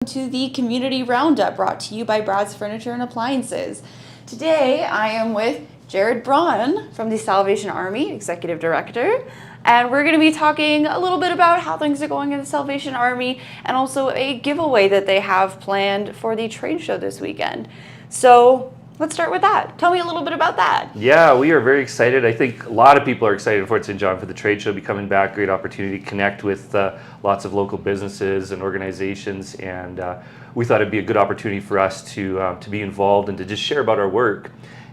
to the Community Roundup brought to you by Brad's Furniture and Appliances. Today I am with Jared Braun from the Salvation Army, Executive Director, and we're going to be talking a little bit about how things are going in the Salvation Army and also a giveaway that they have planned for the trade show this weekend. So let's start with that. Tell me a little bit about that. Yeah, we are very excited. I think a lot of people are excited for St. John for the trade show, be coming back. Great opportunity to connect with lots of local businesses and organizations, and we thought it'd be a good opportunity for us to be involved and to just share about our work.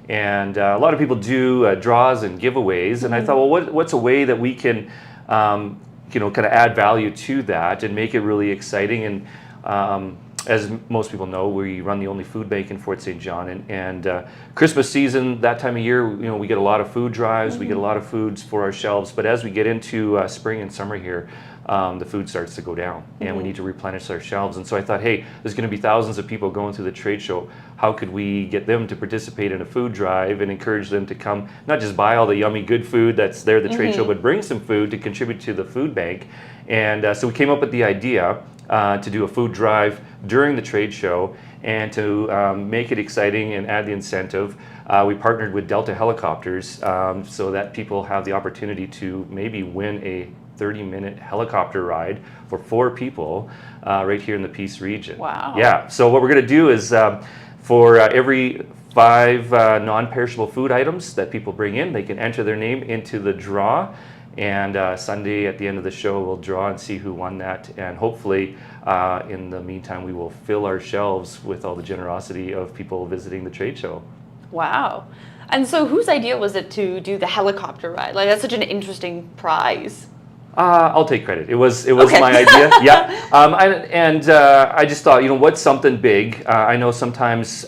And a lot of people do draws and giveaways, and I thought, well, what's a way that we can, kind of add value to that and make it really exciting? And as most people know, we run the only food bank in Fort St. John, and Christmas season, that time of year, we get a lot of food drives, we get a lot of foods for our shelves, but as we get into spring and summer here, the food starts to go down, and we need to replenish our shelves. And so I thought, hey, there's going to be thousands of people going through the trade show. How could we get them to participate in a food drive and encourage them to come, not just buy all the yummy good food that's there at the trade show, but bring some food to contribute to the food bank? And so we came up with the idea to do a food drive during the trade show, and to make it exciting and add the incentive, we partnered with Delta Helicopters so that people have the opportunity to maybe win a 30-minute helicopter ride for 4 people right here in the Peace region. Wow. Yeah, so what we're going to do is for every 5 non-perishable food items that people bring in, they can enter their name into the draw. And Sunday at the end of the show, we'll draw and see who won that. And hopefully, in the meantime, we will fill our shelves with all the generosity of people visiting the trade show. Wow. And so whose idea was it to do the helicopter ride? Like, that's such an interesting prize. I'll take credit. It was Okay. my idea. Yeah. I just thought, what's something big? I know sometimes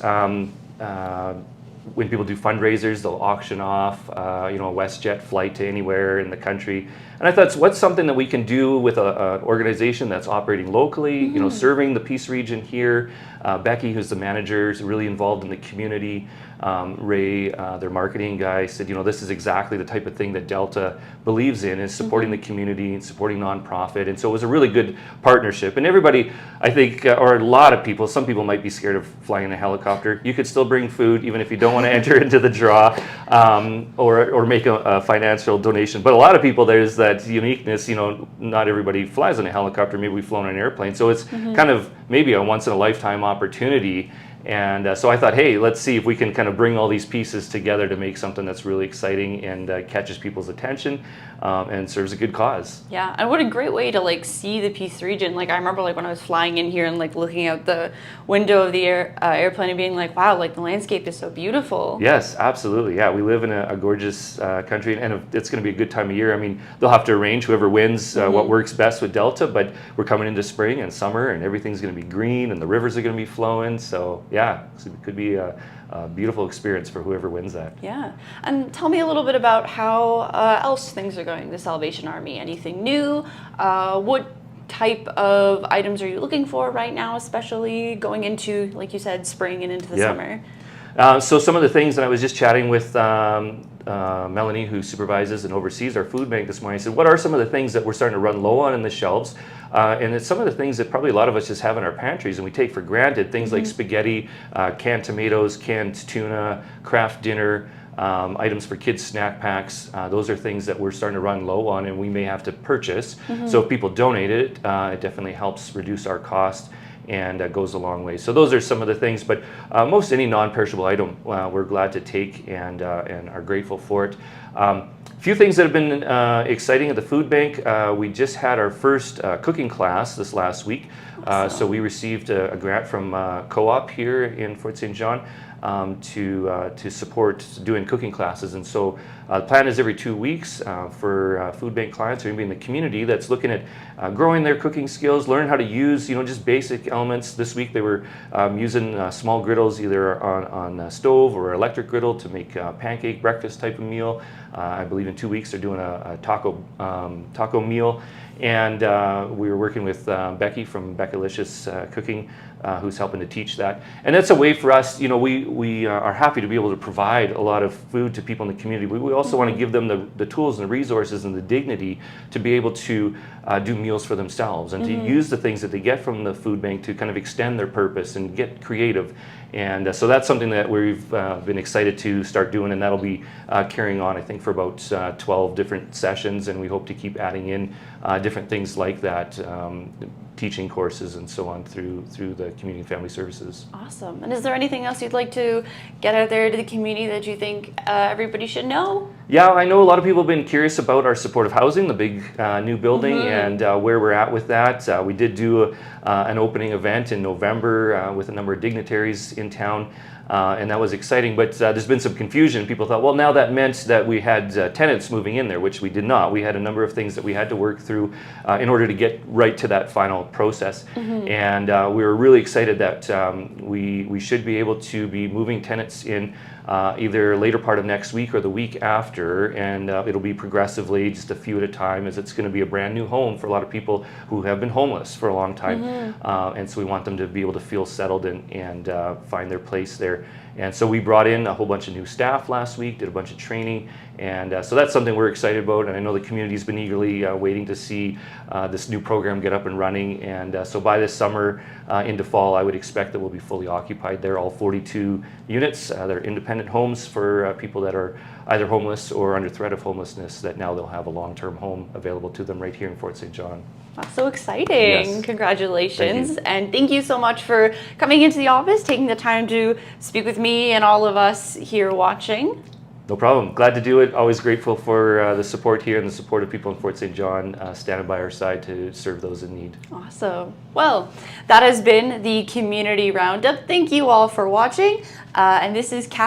when people do fundraisers, they'll auction off, a WestJet flight to anywhere in the country. And I thought, what's something that we can do with an organization that's operating locally, serving the Peace region here. Becky, who's the manager, is really involved in the community. Ray, their marketing guy, said, this is exactly the type of thing that Delta believes in, is supporting the community and supporting nonprofit. And so it was a really good partnership. And everybody, I think, or a lot of people, some people might be scared of flying in a helicopter. You could still bring food, even if you don't want to enter into the draw, or make a financial donation. But a lot of people, there's that uniqueness, not everybody flies in a helicopter. Maybe we've flown on an airplane. So it's kind of maybe a once-in-a-lifetime opportunity. And so I thought, hey, let's see if we can kind of bring all these pieces together to make something that's really exciting and catches people's attention and serves a good cause. Yeah, and what a great way to see the Peace region. I remember when I was flying in here and looking out the window of the airplane and being like, wow, the landscape is so beautiful. Yes, absolutely. Yeah, we live in a gorgeous country, and it's going to be a good time of year. I mean, they'll have to arrange whoever wins what works best with Delta, but we're coming into spring and summer, and everything's going to be green, and the rivers are going to be flowing. So yeah, so it could be a beautiful experience for whoever wins that. Yeah, and tell me a little bit about how else things are going, the Salvation Army. Anything new? What type of items are you looking for right now, especially going into, like you said, spring and into the summer? So some of the things that I was just chatting with Melanie, who supervises and oversees our food bank this morning, I said, what are some of the things that we're starting to run low on in the shelves? And it's some of the things that probably a lot of us just have in our pantries and we take for granted, things like spaghetti, canned tomatoes, canned tuna, Kraft dinner, items for kids' snack packs. Those are things that we're starting to run low on and we may have to purchase. So if people donate it, it definitely helps reduce our cost and goes a long way. So those are some of the things, but most any non-perishable item we're glad to take and are grateful for it. A few things that have been exciting at the food bank. We just had our first cooking class this last week. So we received a grant from Co-op here in Fort St. John to support doing cooking classes. And so the plan is every 2 weeks for food bank clients or anybody in the community that's looking at growing their cooking skills, learn how to use just basic elements. This week they were using small griddles either on a stove or electric griddle to make a pancake breakfast type of meal. I believe in 2 weeks they're doing a taco meal. And we were working with Becky from Beckalicious Cooking, who's helping to teach that. And that's a way for us, we are happy to be able to provide a lot of food to people in the community. We also want to give them the tools and the resources and the dignity to be able to do meals for themselves and to use the things that they get from the food bank to kind of extend their purpose and get creative. And so that's something that we've been excited to start doing, and that'll be carrying on, I think, for about 12 different sessions, and we hope to keep adding in different things like that, teaching courses and so on through the Community and Family Services. Awesome. And is there anything else you'd like to get out there to the community that you think everybody should know? Yeah, I know a lot of people have been curious about our supportive housing, the big new building, and where we're at with that. We did do an opening event in November with a number of dignitaries in town, and that was exciting, but there's been some confusion. People thought, well, now that meant that we had tenants moving in there, which we did not. We had a number of things that we had to work through in order to get right to that final process. And we were really excited that we should be able to be moving tenants in either later part of next week or the week after, and it'll be progressively, just a few at a time, as it's going to be a brand new home for a lot of people who have been homeless for a long time. And so we want them to be able to feel settled and find their place there. And so we brought in a whole bunch of new staff last week, did a bunch of training, and so that's something we're excited about. And I know the community's been eagerly waiting to see this new program get up and running. And so by this summer into fall, I would expect that we'll be fully occupied there, all 42 units. They're independent homes for people that are either homeless or under threat of homelessness, that now they'll have a long-term home available to them right here in Fort St. John. That's so exciting. Yes. Congratulations. Thank you. And thank you so much for coming into the office, taking the time to speak with me and all of us here watching. No problem. Glad to do it. Always grateful for the support here and the support of people in Fort St. John standing by our side to serve those in need. Awesome. Well, that has been the Community Roundup. Thank you all for watching. And this is